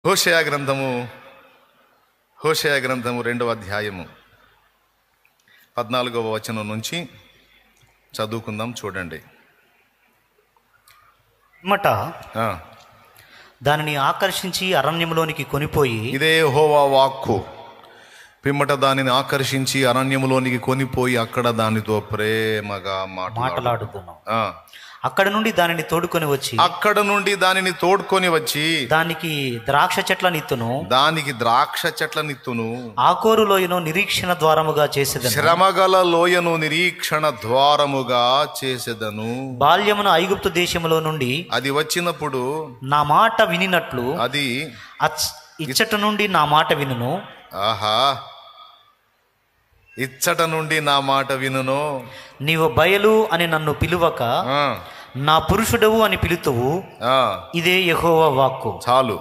హోషేయ గ్రంథము 2వ అధ్యాయము 14వ వచనం నుంచి చదువుకుందాం. చూడండి. పిమ్మట దానిని ఆకర్షించి అరణ్యములోనికి కొనిపోయి, ఇదే యెహోవా వాక్కు. పిమ్మట దానిని ఆకర్షించి అరణ్యములోనికి కొనిపోయి అక్కడ దానితో ప్రేమగా మాట్లాడుతున్నాం. అక్కడ నుండి దానిని తోడుకొని వచ్చి దానికి ద్రాక్ష చెట్లనిత్తును ఆకోరు లోయను నిరీక్షణ ద్వారముగా చేసేదను. శ్రమగల లోయను నిరీక్షణ ద్వారముగా చేసేదను. బాల్యమున ఐగుప్తు దేశములో నుండి అది వచ్చినప్పుడు నా మాట వినినట్లు అది ఇచ్చట నుండి నా మాట వినును. ఆహా, ఇచ్చట నుండి నా మాట వినును. నీవు బయలు అని నన్ను పిలువక నా పురుషుడవు అని పిలుతువు. ఇదే యెహోవా వాక్కు. చాలు.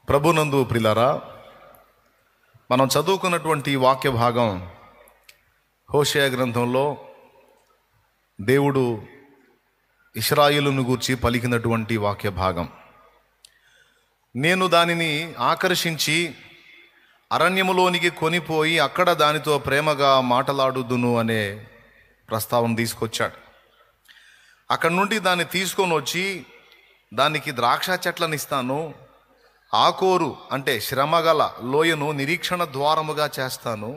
ప్రభునందు ప్రియులారా, మనం చదువుకున్నటువంటి వాక్య భాగం హోషేయ గ్రంథంలో దేవుడు ఇశ్రాయేలును గూర్చి పలికినటువంటి వాక్య భాగం. నేను దానిని ఆకర్షించి అరణ్యములోనికి కొనిపోయి అక్కడ దానితో ప్రేమగా మాట్లాడుదును అనే ప్రస్తావన తీసుకొచ్చాడు. అక్కడ నుండి దాన్ని తీసుకొని వచ్చి దానికి ద్రాక్ష చెట్లను ఇస్తాను, ఆకోరు అంటే శ్రమగల లోయను నిరీక్షణ ద్వారముగా చేస్తాను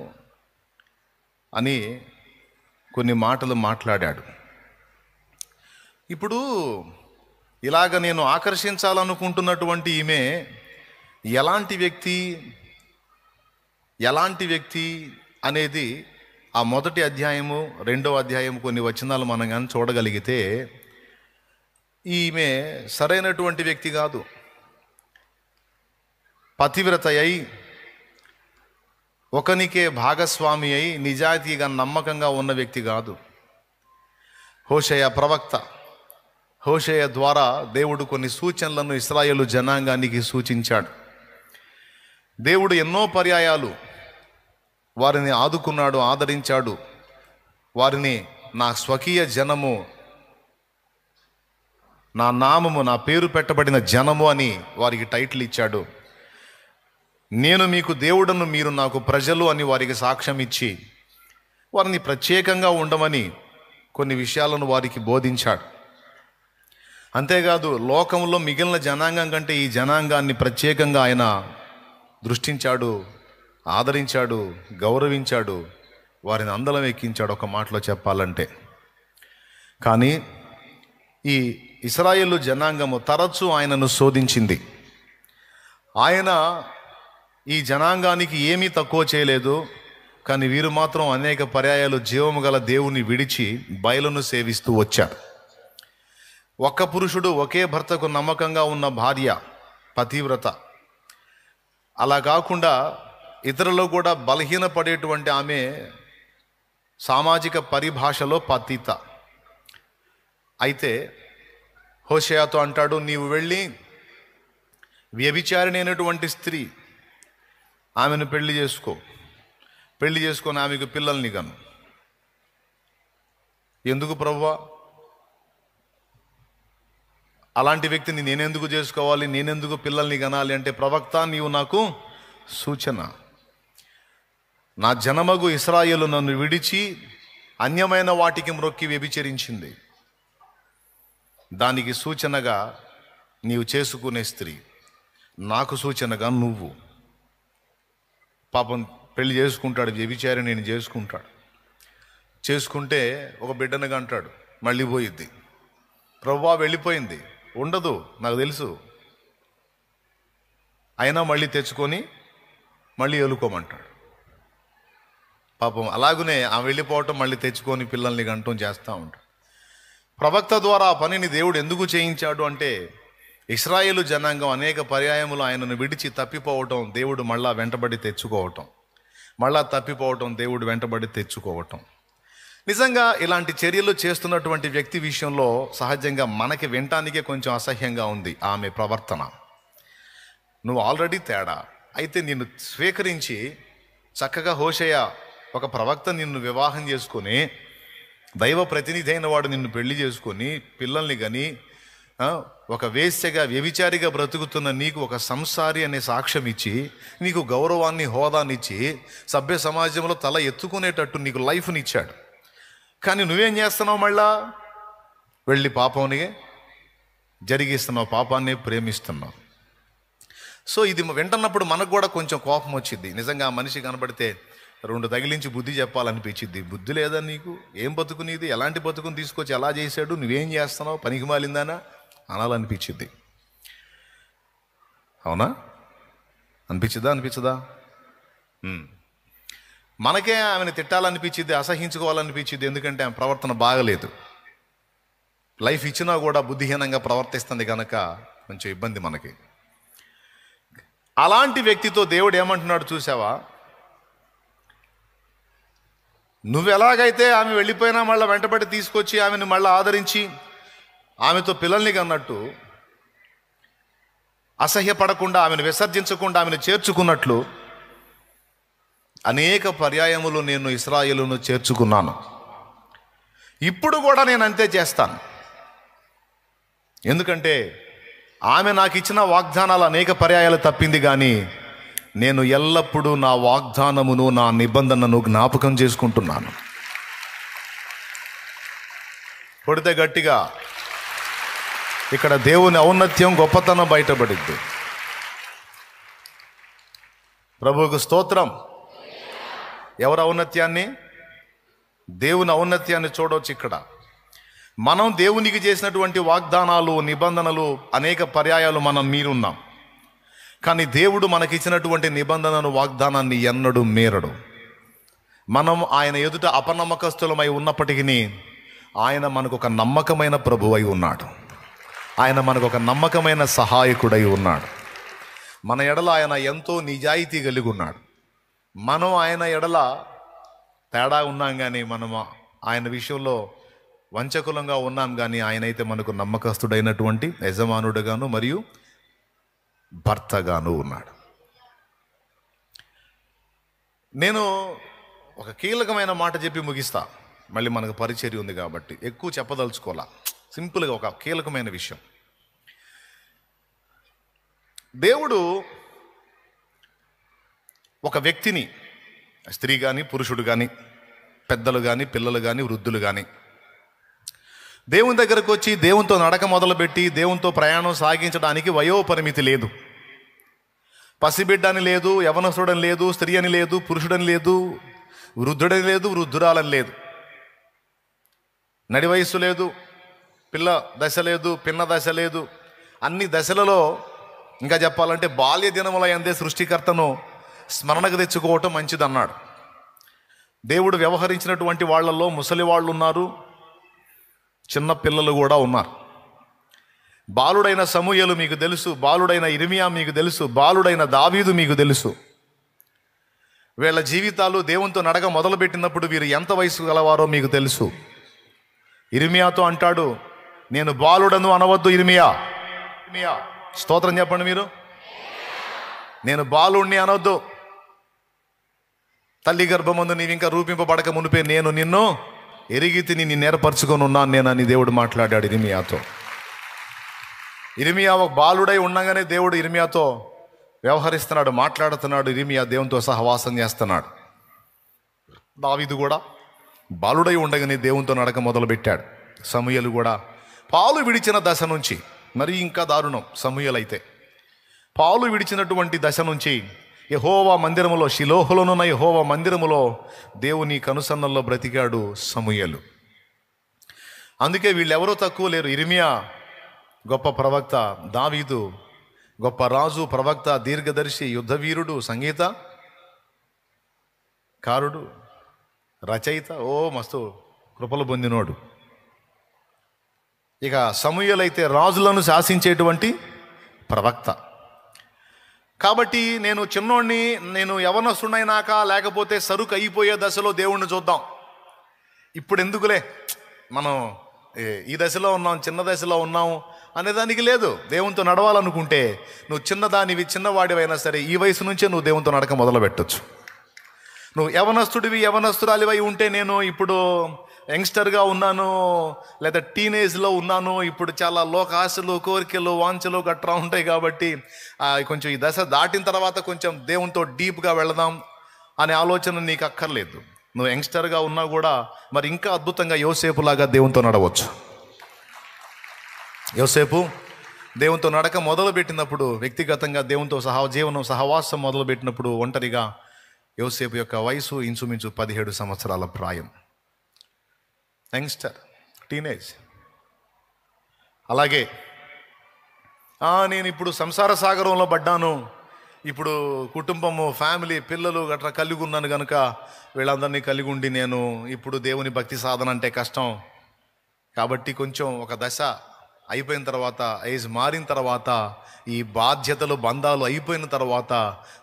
అని కొన్ని మాటలు మాట్లాడాడు. ఇప్పుడు ఇలాగ నేను ఆకర్షించాలనుకుంటున్నటువంటి ఈమె ఎలాంటి వ్యక్తి అనేది ఆ మొదటి అధ్యాయము 2వ అధ్యాయం కొన్ని వచనాలు మనం కానీ చూడగలిగితే ఈమె సరైనటువంటి వ్యక్తి కాదు. పతివ్రత అయి ఒకనికే భాగస్వామి అయి నిజాయితీగా నమ్మకంగా ఉన్న వ్యక్తి కాదు. హోషేయ ప్రవక్త. హోషేయ ద్వారా దేవుడు కొన్ని సూచనలను ఇశ్రాయేలు జనాంగానికి సూచించాడు. దేవుడు ఎన్నో పర్యాయాలు వారిని ఆదుకున్నాడు, ఆదరించాడు. వారిని నా స్వకీయ జనము, నా నామము, నా పేరు పెట్టబడిన జనము అని వారికి టైటిల్ ఇచ్చాడు. నేను మీకు దేవుడను, మీరు నాకు ప్రజలు అని వారికి సాక్ష్యం ఇచ్చి వారిని ప్రత్యేకంగా ఉండమని కొన్ని విషయాలను వారికి బోధించాడు. అంతేకాదు, లోకంలో మిగిలిన జనాంగం కంటే ఈ జనాంగాన్ని ప్రత్యేకంగా ఆయన దృష్టించాడు, ఆదరించాడు, గౌరవించాడు, వారిని అందలం ఎక్కించాడు ఒక మాటలో చెప్పాలంటే. కానీ ఈ ఇశ్రాయేలు జనాంగము తరచూ ఆయనను శోధించింది. ఆయన ఈ జనాంగానికి ఏమీ తక్కువ చేయలేదు. కానీ వీరు మాత్రం అనేక పర్యాయాలు జీవము గల దేవుని విడిచి బయలును సేవిస్తూ వచ్చారు. ఒక్క పురుషుడు, ఒకే భర్తకు నమ్మకంగా ఉన్న భార్య పతివ్రత. అలా కాకుండా ఇతరులు కూడా బలహీనపడేటువంటి ఆమె సామాజిక పరిభాషలో పతిత. అయితే హోషేయతో అంటాడు, నీవు వెళ్ళి వ్యభిచారిణి అయినటువంటి స్త్రీ ఆమెను పెళ్లి చేసుకొని ఆమెకు పిల్లల్ని కను. ఎందుకు ప్రభువా? అలాంటి వ్యక్తిని నేనెందుకు చేసుకోవాలి, నేనెందుకు పిల్లల్ని కనాలి అంటే, ప్రవక్త నీవు నాకు సూచన. నా జనమగు ఇశ్రాయేలు నన్ను విడిచి అన్యమైన వాటికి మ్రొక్కి వ్యభిచరించింది. దానికి సూచనగా నీవు చేసుకునే స్త్రీ, నాకు సూచనగా నువ్వు. పాపం పెళ్లి చేసుకుంటాడు, వ్యభిచారి నేను చేసుకుంటే ఒక బిడ్డనగా అంటాడు, మళ్ళీ పోయిద్ది. ప్రభువా వెళ్ళిపోయింది, ఉండదు నాకు తెలుసు, అయినా మళ్ళీ తెచ్చుకొని మళ్ళీ ఎలుకోమంటాడు. పాపం అలాగనే ఆ వెళ్ళిపోవటం, మళ్ళీ తెచ్చుకొని పిల్లల్ని గంటం చేస్తూ ఉంటాడు. ప్రవక్త ద్వారా ఆ పనిని దేవుడు ఎందుకు చేయించాడు అంటే, ఇశ్రాయేలు జనాంగం అనేక పర్యాయములు ఆయనను విడిచి తప్పిపోవటం, దేవుడు మళ్ళా వెంటబడి తెచ్చుకోవటం, మళ్ళా తప్పిపోవటం, దేవుడు వెంటబడి తెచ్చుకోవటం. నిజంగా ఇలాంటి చర్యలు చేస్తున్నటువంటి వ్యక్తి విషయంలో సహజంగా మనకి వినటానికే కొంచెం అసహ్యంగా ఉంది ఆమె ప్రవర్తన. నువ్వు ఆల్రెడీ తేడా. అయితే నిన్ను స్వీకరించి చక్కగా హోషేయ ఒక ప్రవక్త నిన్ను వివాహం చేసుకొని, దైవ ప్రతినిధి అయిన వాడు నిన్ను పెళ్లి చేసుకొని పిల్లల్ని కానీ ఒక వేశ్యగా వ్యభిచారిగా బ్రతుకుతున్న నీకు ఒక సంసారి అనే సాక్ష్యం ఇచ్చి, నీకు గౌరవాన్ని హోదాన్ని ఇచ్చి, సభ్య సమాజంలో తల ఎత్తుకునేటట్టు నీకు లైఫ్ని ఇచ్చాడు. కానీ నువ్వేం చేస్తున్నావు? మళ్ళా వెళ్ళి పాపాన్ని జరిగిస్తున్నావు, పాపాన్ని ప్రేమిస్తున్నావు. సో ఇది వింటున్నప్పుడు మనకు కూడా కొంచెం కోపం వచ్చింది. నిజంగా ఆ మనిషి కనబడితే 2 తగిలించి బుద్ధి చెప్పాలనిపించింది. బుద్ధి లేదా నీకు? ఏం బతుకు నీది? ఎలాంటి బతుకుని తీసుకొచ్చి ఎలా చేశాడు? నువ్వేం చేస్తున్నావు? పనికి మాలిందానా అనాలనిపించింది. అవునా? అనిపించదా? మనకే ఆమెను తిట్టాలనిపించింది, అసహించుకోవాలనిపించింది. ఎందుకంటే ఆమె ప్రవర్తన బాగలేదు. లైఫ్ ఇచ్చినా కూడా బుద్ధిహీనంగా ప్రవర్తిస్తుంది కనుక కొంచెం ఇబ్బంది మనకి. అలాంటి వ్యక్తితో దేవుడు ఏమంటున్నాడు చూసావా? నువ్వు ఎలాగైతే ఆమె వెళ్ళిపోయినా మళ్ళీ వెంటబడి తీసుకొచ్చి ఆమెను మళ్ళీ ఆదరించి ఆమెతో పిల్లల్ని కన్నట్టు, అసహ్యపడకుండా ఆమెను విసర్జించకుండా ఆమెను చేర్చుకున్నట్లు అనేక పర్యాయములు నేను ఇశ్రాయేలును చేర్చుకున్నాను. ఇప్పుడు కూడా నేను అంతే చేస్తాను. ఎందుకంటే ఆమె నాకు ఇచ్చిన వాగ్దానాలు అనేక పర్యాయాలు తప్పింది, కానీ నేను ఎల్లప్పుడూ నా వాగ్దానమును, నా నిబంధనను జ్ఞాపకం చేసుకుంటున్నాను. కొడితే గట్టిగా ఇక్కడ దేవుని ఔన్నత్యం, గొప్పతనం బయటపడింది. ప్రభువుకు స్తోత్రం. ఎవరి ఔన్నత్యాన్ని? దేవుని ఔన్నత్యాన్ని చూడవచ్చు. ఇక్కడ మనం దేవునికి చేసినటువంటి వాగ్దానాలు, నిబంధనలు అనేక పర్యాయాలు మనం మీరున్నాం. కానీ దేవుడు మనకిచ్చినటువంటి నిబంధనను, వాగ్దానాన్ని ఎన్నడూ మీరడు. మనం ఆయన ఎదుట అపనమ్మకస్తులమై ఉన్నప్పటికీ ఆయన మనకు ఒక నమ్మకమైన ప్రభువై ఉన్నాడు. ఆయన మనకు ఒక నమ్మకమైన సహాయకుడై ఉన్నాడు. మన ఎడల ఆయన ఎంతో నిజాయితీ కలిగి ఉన్నాడు. మనం ఆయన ఎడల తేడా ఉన్నాం, కానీ మనం ఆయన విషయంలో వంచకులంగా ఉన్నాం. కానీ ఆయన అయితే మనకు నమ్మకస్తుడైనటువంటి యజమానుడుగాను మరియు భర్తగాను ఉన్నాడు. నేను ఒక కీలకమైన మాట చెప్పి ముగిస్తా. మళ్ళీ మనకు పరిచర్య ఉంది కాబట్టి ఎక్కువ చెప్పదలుచుకోవాలా. సింపుల్గా ఒక కీలకమైన విషయం. దేవుడు ఒక వ్యక్తిని, స్త్రీ కానీ పురుషుడు కానీ, పెద్దలు కానీ పిల్లలు కానీ వృద్ధులు కానీ, దేవుని దగ్గరకు వచ్చి దేవునితో నడక మొదలుపెట్టి దేవునితో ప్రయాణం సాగించడానికి వయోపరిమితి లేదు. పసిబిడ్డని లేదు, యవనస్తుడని లేదు, స్త్రీ అని లేదు, పురుషుడని లేదు, వృద్ధుడని లేదు, వృద్ధురాలని లేదు, నడి వయస్సు లేదు, పిల్ల దశ లేదు, పిన్న దశ లేదు. అన్ని దశలలో, ఇంకా చెప్పాలంటే బాల్య దినముల యందే సృష్టికర్తను స్మరణకు తెచ్చుకోవటం మంచిదన్నాడు. దేవుడు వ్యవహరించినటువంటి వాళ్ళల్లో ముసలి వాళ్ళు ఉన్నారు, చిన్న పిల్లలు కూడా ఉన్నారు. బాలుడైన సమూయేలు మీకు తెలుసు, బాలుడైన ఇర్మియా మీకు తెలుసు, బాలుడైన దావీదు మీకు తెలుసు. వీళ్ళ జీవితాలు దేవునితో నడక మొదలుపెట్టినప్పుడు వీరు ఎంత వయసు గలవారో మీకు తెలుసు. ఇర్మియాతో అంటాడు, నేను బాలుడను అనవద్దు ఇర్మియా. స్తోత్రం చెప్పండి మీరు. నేను బాలుడిని అనవద్దు. తల్లి గర్భమందు నీవు ఇంకా రూపింపబడక మునిపే నేను నిన్ను ఎరిగి తిని నిన్ను ఏర్పరచుకొని ఉన్నాను నేనని దేవుడు మాట్లాడాడు ఇర్మియాతో. ఇర్మియా ఒక బాలుడై ఉండగానే దేవుడు ఇర్మియాతో వ్యవహరిస్తున్నాడు, మాట్లాడుతున్నాడు. ఇర్మియా దేవునితో సహవాసం చేస్తున్నాడు. దావీదు కూడా బాలుడై ఉండగానే దేవునితో నడక మొదలుపెట్టాడు. సమూయేలు కూడా పాలు విడిచిన దశ నుంచి, మరి ఇంకా దారుణం సమూయేలు అయితే, పాలు విడిచినటువంటి దశ నుంచి యెహోవా మందిరములో, షిలోహులోనున్న యెహోవా మందిరములో దేవుని కనుసన్నల్లో బ్రతికాడు సమూయేలు. అందుకే వీళ్ళెవరూ తక్కువ లేరు. ఇర్మియా గొప్ప ప్రవక్త, దావీదు గొప్ప రాజు, ప్రవక్త, దీర్ఘదర్శి, యుద్ధవీరుడు, సంగీత కారుడు, రచయిత, మస్తు కృపలు పొందినోడు. ఇక సమూయేలు అయితే రాజులను శాసించేటువంటి ప్రవక్త. కాబట్టి నేను చిన్నోడిని, నేను యవనస్తుడైనాక లేకపోతే సరుకు అయిపోయే దశలో దేవుణ్ణి చూద్దాం. ఇప్పుడు ఎందుకులే, మనం ఈ దశలో ఉన్నాం, చిన్న దశలో ఉన్నాం అనేదానికి లేదు. దేవునితో నడవాలనుకుంటే నువ్వు చిన్నదానివి, చిన్నవాడివైనా సరే ఈ వయసు నుంచే నువ్వు దేవునితో నడక మొదలు పెట్టచ్చు. నువ్వు యవనస్తుడివి, యవనస్తురాలివై ఉంటే నేను ఇప్పుడు యంగ్స్టర్గా ఉన్నాను లేదా టీనేజ్లో ఉన్నాను, ఇప్పుడు చాలా లోకాశలు కోరికలు వాంఛలు గట్రా ఉంటాయి కాబట్టి కొంచెం ఈ దశ దాటిన తర్వాత కొంచెం దేవునితో డీప్గా వెళదాం అనే ఆలోచన నీకు అక్కర్లేదు. నువ్వు యంగ్స్టర్గా ఉన్నా కూడా మరి ఇంకా అద్భుతంగా యోసేపులాగా దేవునితో నడవచ్చు. యోసేపు దేవునితో నడక మొదలుపెట్టినప్పుడు, వ్యక్తిగతంగా దేవునితో సహవాసం మొదలుపెట్టినప్పుడు ఒంటరిగా యోసేపు యొక్క వయసు ఇంచుమించు 17 సంవత్సరాల ప్రాయం, యంగ్స్టర్, టీనేజ్. అలాగే నేను ఇప్పుడు సంసార సాగరంలో పడ్డాను, ఇప్పుడు కుటుంబము, ఫ్యామిలీ, పిల్లలు గట్రా కలిగి ఉన్నాను కనుక వీళ్ళందరినీ కలిగి ఉండి నేను ఇప్పుడు దేవుని భక్తి సాధన అంటే కష్టం కాబట్టి కొంచెం ఒక దశ అయిపోయిన తర్వాత, ఏజ్ మారిన తర్వాత, ఈ బాధ్యతలు బంధాలు అయిపోయిన తర్వాత,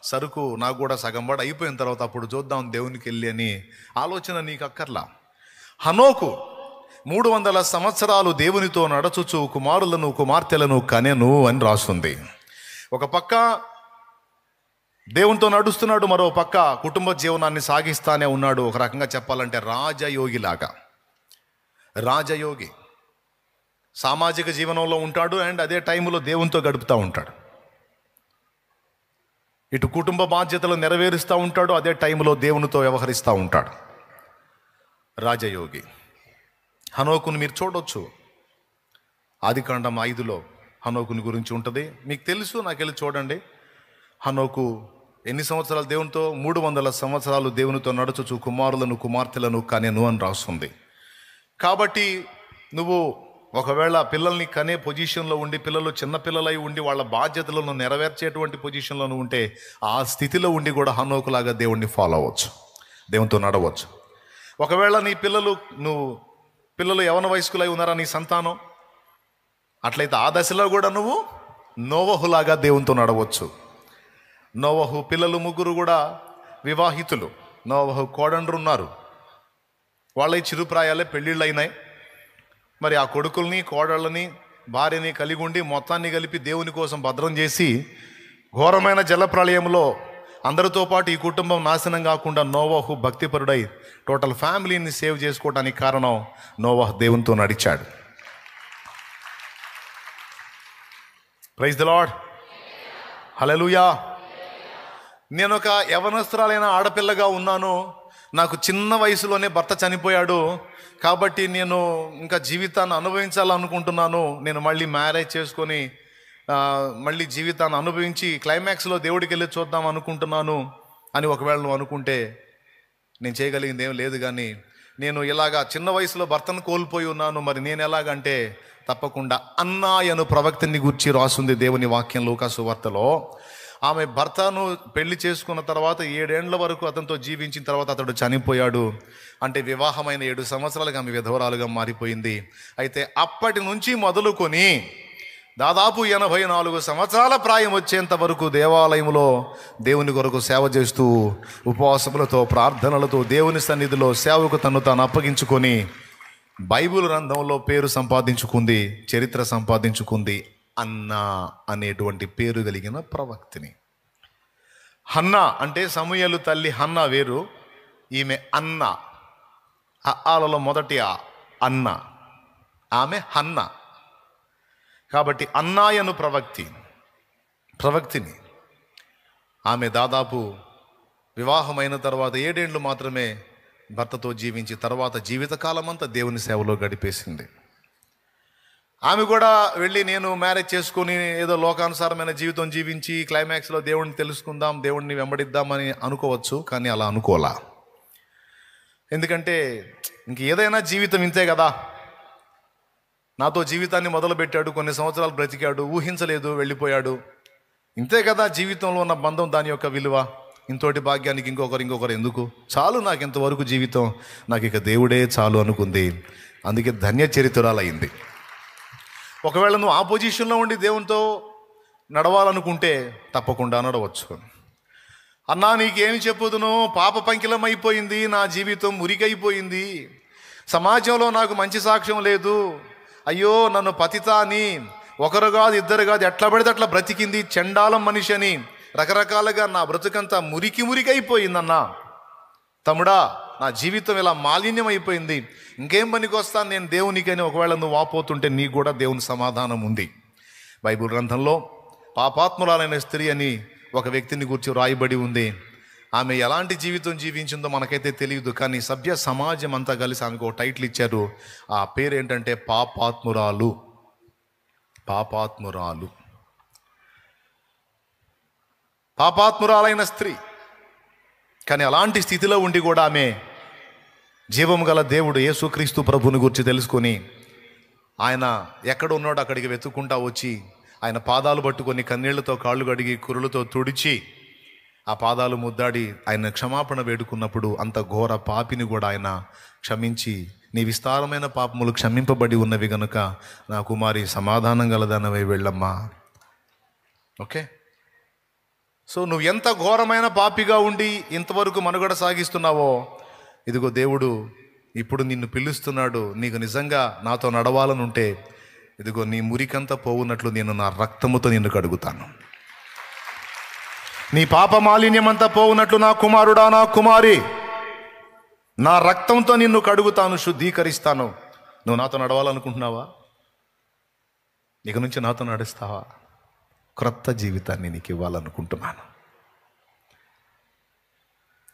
సరుకు నాకు కూడా సగంబడి అయిపోయిన తర్వాత అప్పుడు చూద్దాం దేవునికి వెళ్ళి అని ఆలోచన నీకు అక్కర్లా. హనోకు 300 సంవత్సరాలు దేవునితో నడచుచు కుమారులను కుమార్తెలను కనెను అని రాస్తుంది. ఒక పక్క దేవునితో నడుస్తున్నాడు, మరో పక్క కుటుంబ జీవనాన్ని సాగిస్తానే ఉన్నాడు. ఒక రకంగా చెప్పాలంటే రాజయోగిలాగా. రాజయోగి సామాజిక జీవనంలో ఉంటాడు అండ్ అదే టైంలో దేవునితో గడుపుతూ ఉంటాడు. ఇటు కుటుంబ బాధ్యతలు నెరవేరుస్తూ ఉంటాడు, అదే టైంలో దేవునితో వ్యవహరిస్తూ ఉంటాడు. రాజయోగి హనోకుని మీరు చూడొచ్చు. ఆదికాండం 5లో హనోకుని గురించి ఉంటుంది, మీకు తెలుసు. నాకెళ్ళి చూడండి. హనోకు ఎన్ని సంవత్సరాలు దేవునితో? 300 సంవత్సరాలు దేవునితో నడుచుచు కుమారులను కుమార్తెలను కనెను అని రాస్తుంది. కాబట్టి నువ్వు ఒకవేళ పిల్లల్ని కనే పొజిషన్లో ఉండి, పిల్లలు చిన్నపిల్లలై ఉండి వాళ్ళ బాధ్యతలను నెరవేర్చేటువంటి పొజిషన్లో ఉంటే, ఆ స్థితిలో ఉండి కూడా హనోకులాగా దేవుణ్ణి ఫాలో అవ్వచ్చు, దేవునితో నడవచ్చు. ఒకవేళ నీ పిల్లలు యవన వయస్కులై ఉన్నారా నీ సంతానం, అట్లయితే ఆ దశలో కూడా నువ్వు నోవహులాగా దేవునితో నడవచ్చు. నోవహు పిల్లలు 3 కూడా వివాహితులు. నోవహు కోడండ్రు ఉన్నారు, వాళ్ళ చిరుప్రాయాలే పెళ్ళిళ్ళు అయినాయి. మరి ఆ కొడుకుల్ని కోడళ్ళని భార్యని కలిగి ఉండి మొత్తాన్ని కలిపి దేవుని కోసం భద్రం చేసి ఘోరమైన జలప్రళయంలో అందరితో పాటు ఈ కుటుంబం నాశనం కాకుండా నోవహు భక్తిపరుడై టోటల్ ఫ్యామిలీని సేవ్ చేసుకోవడానికి కారణం నోవహు దేవునితో నడిచాడు. ప్రైజ్ ది లార్డ్, హల్లెలూయా. నేను ఒక యవనస్తురాలైన ఆడపిల్లగా ఉన్నాను, నాకు చిన్న వయసులోనే భర్త చనిపోయాడు కాబట్టి నేను ఇంకా జీవితాన్ని అనుభవించాలనుకుంటున్నాను. నేను మళ్ళీ మ్యారేజ్ చేసుకొని మళ్ళీ జీవితాన్ని అనుభవించి క్లైమాక్స్లో దేవుడికి వెళ్ళి చూద్దాం అనుకుంటున్నాను అని ఒకవేళ నువ్వు అనుకుంటే నేను చేయగలిగింది ఏం లేదు. కానీ నేను ఇలాగా చిన్న వయసులో భర్తను కోల్పోయి ఉన్నాను, మరి నేను ఎలాగంటే తప్పకుండా అన్నాయను ప్రవక్తని గురించి రాస్తుంది దేవుని వాక్యం లూకా సువార్తలో. ఆమె భర్తను పెళ్లి చేసుకున్న తర్వాత 7 ఏళ్ల వరకు అతనితో జీవించిన తర్వాత అతడు చనిపోయాడు. అంటే వివాహమైన 7 సంవత్సరాలుగా ఆమె విధవరాలుగా మారిపోయింది. అయితే అప్పటి నుంచి మొదలుకొని దాదాపు 84 సంవత్సరాల ప్రాయం వచ్చేంత వరకు దేవాలయంలో దేవుని కొరకు సేవ చేస్తూ ఉపవాసములతో ప్రార్థనలతో దేవుని సన్నిధిలో సేవకు తను తాను అప్పగించుకొని బైబిల్ గ్రంథంలో పేరు సంపాదించుకుంది, చరిత్ర సంపాదించుకుంది. అన్నా అనేటువంటి పేరు కలిగిన ప్రవక్తిని. హన్నా అంటే సమూయేలు తల్లి హన్నా వేరు, ఈమె అన్న, ఆలలో మొదటి అన్న, ఆమె హన్న. కాబట్టి అన్నాయను ప్రవక్తిని. ఆమె దాదాపు వివాహమైన తర్వాత 7 ఏళ్ళు మాత్రమే భర్తతో జీవించి తర్వాత జీవితకాలం అంతా దేవుని సేవలో గడిపేసింది. ఆమె కూడా వెళ్ళి నేను మ్యారేజ్ చేసుకుని ఏదో లోకానుసారమైన జీవితం జీవించి క్లైమాక్స్లో దేవుడిని తెలుసుకుందాం, దేవుడిని వెంబడిద్దామని అనుకోవచ్చు. కానీ అలా అనుకోలా. ఎందుకంటే ఇంక ఏదైనా జీవితం ఇంతే కదా. నాతో జీవితాన్ని మొదలుపెట్టాడు, కొన్ని సంవత్సరాలు బ్రతికాడు, ఊహించలేదు, వెళ్ళిపోయాడు. ఇంతే కదా జీవితంలో ఉన్న బంధం, దాని యొక్క విలువ. ఇంతోటి భాగ్యానికి ఇంకొకరు ఎందుకు, చాలు నాకు ఇంతవరకు జీవితం, నాకు ఇక దేవుడే చాలు అనుకుంది. అందుకే ధన్య చరిత్రాలయ్యింది. ఒకవేళ నువ్వు ఆ పొజిషన్లో ఉండి దేవునితో నడవాలనుకుంటే తప్పకుండా నడవచ్చు. అన్నా నీకేమి చెప్పుదును, పాప పంకిలం అయిపోయింది, నా జీవితం మురికైపోయింది, సమాజంలో నాకు మంచి సాక్ష్యం లేదు, అయ్యో నన్ను పతిత అని ఒకరు కాదు ఇద్దరు కాదు ఎట్లా పడితే అట్లా బ్రతికింది, చండాలం మనిషి అని రకరకాలుగా నా బ్రతుకంతా మురికైపోయిందన్నా. తమ్ముడా, నా జీవితం ఇలా మాలిన్యం అయిపోయింది, ఇంకేం పనికి వస్తాను నేను దేవునికని ఒకవేళ నువ్వు వాపోతుంటే నీకు కూడా దేవుని సమాధానం ఉంది. బైబిల్ గ్రంథంలో పాపాత్మురాలైన స్త్రీ అని ఒక వ్యక్తిని గురించి రాయబడి ఉంది. ఆమె ఎలాంటి జీవితం జీవించిందో మనకైతే తెలియదు, కానీ సభ్య సమాజం అంతా కలిసి ఆమెకు ఒక టైటిల్ ఇచ్చారు. ఆ పేరు ఏంటంటే పాపాత్మురాలు. పాపాత్మురాలు, పాపాత్మురాలైన స్త్రీ. కానీ అలాంటి స్థితిలో ఉండి కూడా ఆమె జీవం గల దేవుడు యేసుక్రీస్తు ప్రభుని గురించి తెలుసుకొని ఆయన ఎక్కడ ఉన్నాడో అక్కడికి వెతుక్కుంటా వచ్చి ఆయన పాదాలు పట్టుకొని కన్నీళ్లతో కాళ్ళు కడిగి కురులతో తుడిచి ఆ పాదాలు ముద్దాడి ఆయన క్షమాపణ వేడుకున్నప్పుడు అంత ఘోర పాపిని కూడా ఆయన క్షమించి, నీ విస్తారమైన పాపములు క్షమింపబడి ఉన్నవి గనుక నా కుమారి సమాధానం గలదనవై వెళ్ళమ్మా. ఓకే, సో నువ్వు ఎంత ఘోరమైన పాపిగా ఉండి ఇంతవరకు మనుగడ సాగిస్తున్నావో, ఇదిగో దేవుడు ఇప్పుడు నిన్ను పిలుస్తున్నాడు. నీకు నిజంగా నాతో నడవాలనుంటే ఇదిగో నీ మురికంతా పోవున్నట్లు నేను నా రక్తముతో నిన్ను కడుగుతాను. నీ పాప మాలిన్యమంతా పోవున్నట్లు నా కుమారుడా, నా కుమారి, నా రక్తంతో నిన్ను కడుగుతాను, శుద్ధీకరిస్తాను. నువ్వు నాతో నడవాలనుకుంటున్నావా? ఇక నుంచి నాతో నడుస్తావా? క్రొత్త జీవితాన్ని నీకు ఇవ్వాలనుకుంటున్నాను.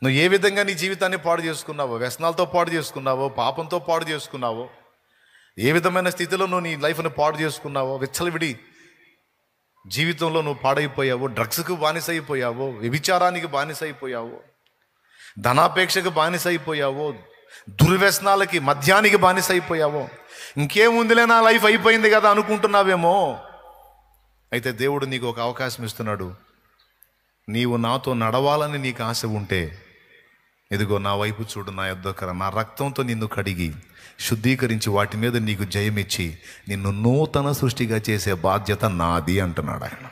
నువ్వు ఏ విధంగా నీ జీవితాన్ని పాడు చేసుకున్నావో, వ్యసనాలతో పాడు చేసుకున్నావో, పాపంతో పాడు చేసుకున్నావో, ఏ విధమైన స్థితిలో నువ్వు నీ లైఫ్ని పాడు చేసుకున్నావో, విచ్చలవిడి జీవితంలో నువ్వు పాడైపోయావో, డ్రగ్స్కు బానిస అయిపోయావో, వ్యభిచారానికి బానిస అయిపోయావో, ధనాపేక్షకు బానిస అయిపోయావో, దుర్వ్యసనాలకి మద్యానికి బానిస అయిపోయావో, ఇంకేముందిలే నా లైఫ్ అయిపోయింది కదా అనుకుంటున్నావేమో. అయితే దేవుడు నీకు ఒక అవకాశం ఇస్తున్నాడు. నీవు నాతో నడవాలని నీకు ఆశ ఉంటే ఇదిగో నా వైపు చూడు, నా యొద్దకు రా, నా రక్తంతో నిన్ను కడిగి శుద్ధీకరించి వాటి మీద నీకు జయమిచ్చి నిన్ను నూతన సృష్టిగా చేసే బాధ్యత నాది అంటున్నాడు ఆయన.